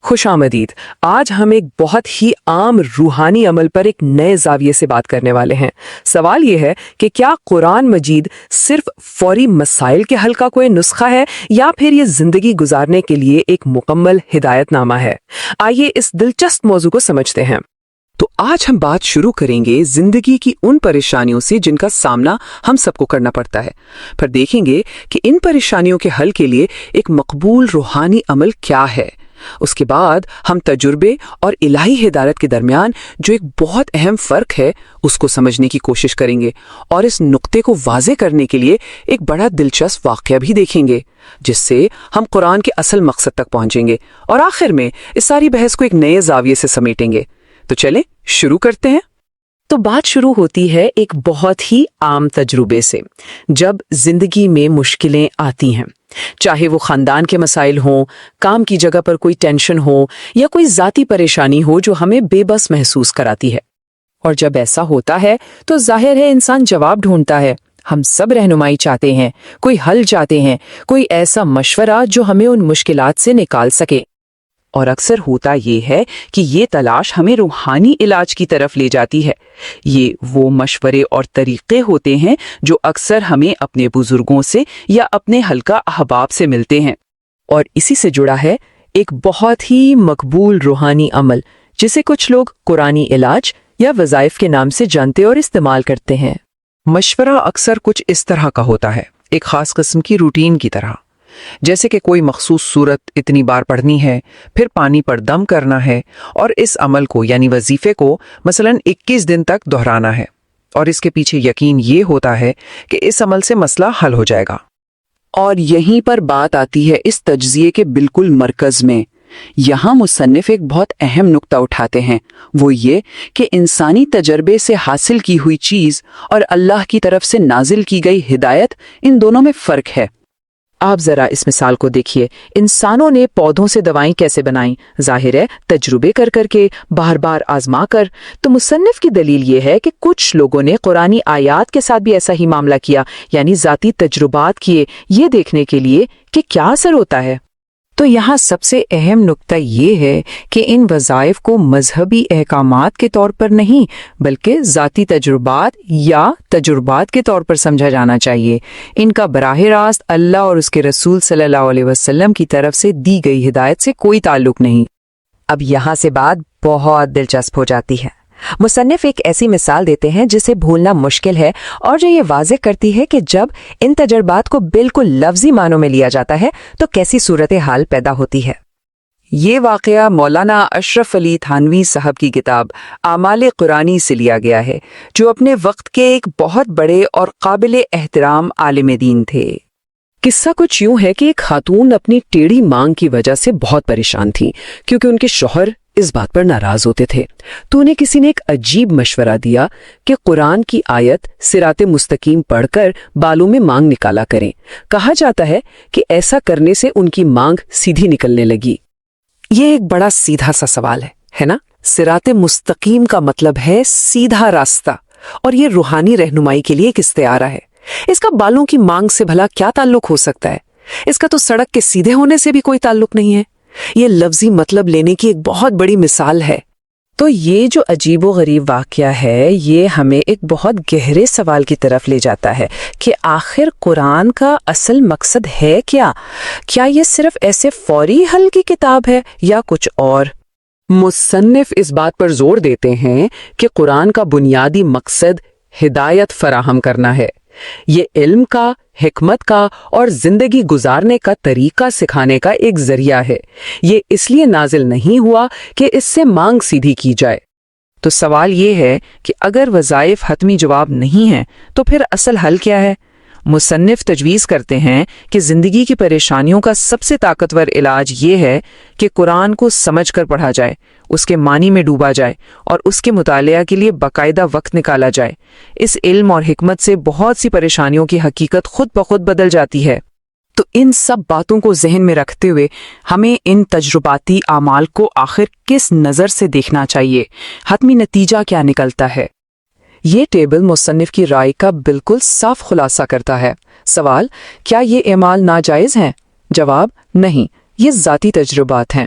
خوش آمدید۔ آج ہم ایک بہت ہی عام روحانی عمل پر ایک نئے زاویے سے بات کرنے والے ہیں۔ سوال یہ ہے کہ کیا قرآن مجید صرف فوری مسائل کے حل کا کوئی نسخہ ہے یا پھر یہ زندگی گزارنے کے لیے ایک مکمل ہدایت نامہ ہے؟ آئیے اس دلچسپ موضوع کو سمجھتے ہیں۔ تو آج ہم بات شروع کریں گے زندگی کی ان پریشانیوں سے جن کا سامنا ہم سب کو کرنا پڑتا ہے۔ پھر دیکھیں گے کہ ان پریشانیوں کے حل کے لیے ایک مقبول روحانی عمل کیا ہے۔ اس کے بعد ہم تجربے اور الہی ہدایت کے درمیان جو ایک بہت اہم فرق ہے اس کو سمجھنے کی کوشش کریں گے، اور اس نقطے کو واضح کرنے کے لیے ایک بڑا دلچسپ واقعہ بھی دیکھیں گے جس سے ہم قرآن کے اصل مقصد تک پہنچیں گے، اور آخر میں اس ساری بحث کو ایک نئے زاویے سے سمیٹیں گے۔ تو چلیں شروع کرتے ہیں۔ تو بات شروع ہوتی ہے ایک بہت ہی عام تجربے سے۔ جب زندگی میں مشکلیں آتی ہیں، چاہے وہ خاندان کے مسائل ہوں، کام کی جگہ پر کوئی ٹینشن ہو یا کوئی ذاتی پریشانی ہو جو ہمیں بے بس محسوس کراتی ہے، اور جب ایسا ہوتا ہے تو ظاہر ہے انسان جواب ڈھونڈتا ہے۔ ہم سب رہنمائی چاہتے ہیں، کوئی حل چاہتے ہیں، کوئی ایسا مشورہ جو ہمیں ان مشکلات سے نکال سکے، اور اکثر ہوتا یہ ہے کہ یہ تلاش ہمیں روحانی علاج کی طرف لے جاتی ہے۔ یہ وہ مشورے اور طریقے ہوتے ہیں جو اکثر ہمیں اپنے بزرگوں سے یا اپنے حلقہ احباب سے ملتے ہیں، اور اسی سے جڑا ہے ایک بہت ہی مقبول روحانی عمل جسے کچھ لوگ قرآنی علاج یا وظائف کے نام سے جانتے اور استعمال کرتے ہیں۔ مشورہ اکثر کچھ اس طرح کا ہوتا ہے، ایک خاص قسم کی روٹین کی طرح، جیسے کہ کوئی مخصوص صورت اتنی بار پڑھنی ہے، پھر پانی پر دم کرنا ہے، اور اس عمل کو یعنی وظیفے کو مثلاً 21 دن تک دہرانا ہے، اور اس کے پیچھے یقین یہ ہوتا ہے کہ اس عمل سے مسئلہ حل ہو جائے گا۔ اور یہیں پر بات آتی ہے اس تجزیے کے بالکل مرکز میں۔ یہاں مصنف ایک بہت اہم نقطہ اٹھاتے ہیں، وہ یہ کہ انسانی تجربے سے حاصل کی ہوئی چیز اور اللہ کی طرف سے نازل کی گئی ہدایت، ان دونوں میں فرق ہے۔ آپ ذرا اس مثال کو دیکھیے۔ انسانوں نے پودوں سے دوائیں کیسے بنائیں؟ ظاہر ہے تجربے کر کر کے، بار بار آزما کر۔ تو مصنف کی دلیل یہ ہے کہ کچھ لوگوں نے قرآنی آیات کے ساتھ بھی ایسا ہی معاملہ کیا، یعنی ذاتی تجربات کیے، یہ دیکھنے کے لیے کہ کیا اثر ہوتا ہے۔ تو یہاں سب سے اہم نقطہ یہ ہے کہ ان وظائف کو مذہبی احکامات کے طور پر نہیں بلکہ ذاتی تجربات یا تجربات کے طور پر سمجھا جانا چاہیے۔ ان کا براہ راست اللہ اور اس کے رسول صلی اللہ علیہ وسلم کی طرف سے دی گئی ہدایت سے کوئی تعلق نہیں۔ اب یہاں سے بات بہت دلچسپ ہو جاتی ہے۔ مصنف ایک ایسی مثال دیتے ہیں جسے بھولنا مشکل ہے، اور جو یہ واضح کرتی ہے کہ جب ان تجربات کو بالکل لفظی معنوں میں لیا جاتا ہے تو کیسی صورتحال پیدا ہوتی ہے۔ یہ واقعہ مولانا اشرف علی تھانوی صاحب کی کتاب اعمال قرآنی سے لیا گیا ہے، جو اپنے وقت کے ایک بہت بڑے اور قابل احترام عالم دین تھے۔ قصہ کچھ یوں ہے کہ ایک خاتون اپنی ٹیڑھی مانگ کی وجہ سے بہت پریشان تھی، کیونکہ ان کے شوہر اس بات پر ناراض ہوتے تھے۔ تو انہیں کسی نے ایک عجیب مشورہ دیا کہ قرآن کی آیت صراط مستقیم پڑھ کر بالوں میں مانگ نکالا کریں۔ کہا جاتا ہے کہ ایسا کرنے سے ان کی مانگ سیدھی نکلنے لگی۔ یہ ایک بڑا سیدھا سا سوال ہے نا؟ صراط مستقیم کا مطلب ہے سیدھا راستہ، اور یہ روحانی رہنمائی کے لیے ایک استعارہ ہے۔ اس کا بالوں کی مانگ سے بھلا کیا تعلق ہو سکتا ہے؟ اس کا تو سڑک کے سیدھے ہونے سے بھی کوئی تعلق نہیں ہے۔ یہ لفظی مطلب لینے کی ایک بہت بڑی مثال ہے۔ تو یہ جو عجیب و غریب واقعہ ہے، یہ ہمیں ایک بہت گہرے سوال کی طرف لے جاتا ہے کہ آخر قرآن کا اصل مقصد ہے کیا؟ کیا یہ صرف ایسے فوری حل کی کتاب ہے یا کچھ اور؟ مصنف اس بات پر زور دیتے ہیں کہ قرآن کا بنیادی مقصد ہدایت فراہم کرنا ہے۔ یہ علم کا، حکمت کا اور زندگی گزارنے کا طریقہ سکھانے کا ایک ذریعہ ہے۔ یہ اس لیے نازل نہیں ہوا کہ اس سے مانگ سیدھی کی جائے۔ تو سوال یہ ہے کہ اگر وظائف حتمی جواب نہیں ہیں تو پھر اصل حل کیا ہے؟ مصنف تجویز کرتے ہیں کہ زندگی کی پریشانیوں کا سب سے طاقتور علاج یہ ہے کہ قرآن کو سمجھ کر پڑھا جائے، اس کے معنی میں ڈوبا جائے، اور اس کے مطالعہ کے لیے باقاعدہ وقت نکالا جائے۔ اس علم اور حکمت سے بہت سی پریشانیوں کی حقیقت خود بخود بدل جاتی ہے۔ تو ان سب باتوں کو ذہن میں رکھتے ہوئے ہمیں ان تجرباتی اعمال کو آخر کس نظر سے دیکھنا چاہیے؟ حتمی نتیجہ کیا نکلتا ہے؟ یہ ٹیبل مصنف کی رائے کا بالکل صاف خلاصہ کرتا ہے۔ سوال: کیا یہ اعمال ناجائز ہیں؟ جواب: نہیں، یہ ذاتی تجربات ہیں۔